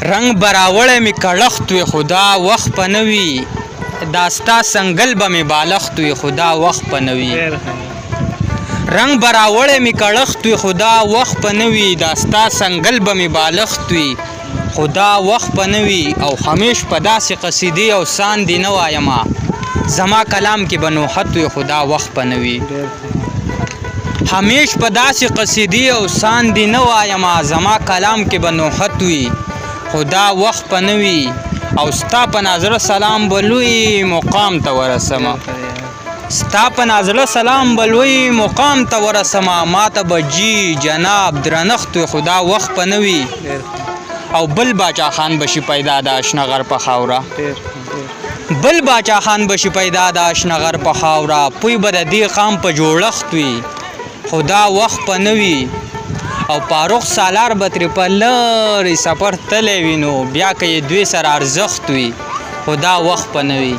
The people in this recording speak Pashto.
رنگ براوړی می کړښت وي خدا وخت په نه وي دا ستا سنګل به می بالښت وي خدا وخت په نه وي رنگ براوړی می کړښت وي خدا وخت په نه وي دا ستا سنګل به می بالښت وي خدا وخت په نه وي او همیش په داسې قصیدې او ساندې نه وایمه زما کلام کې به نوحت وي خدا وخت په نه وي همیش په داسې قصیدې او ساندې نه وایمه زما کلام کې به نوحت وي خدا وخت په نه وي او ستا په نازړه سلام به لوی مقام ته ورسمه ستا په نازړه سلام به لوی مقام ته ورسمه ماته به جي جناب درنښت وي خدا وخت په نه وي او بل باچا خان بشي پیدا د اشنغر په خاوره بل باچا خان بشي پیدا د اشنغر په خاوره پوی به د دې قام په جوړښت وي خدا وخت په نه وي او فاروق سالار به ترې په لرې سفر تللی وي نو بیا که یې دوی سره ارزښت وي خدا وخت په نه وي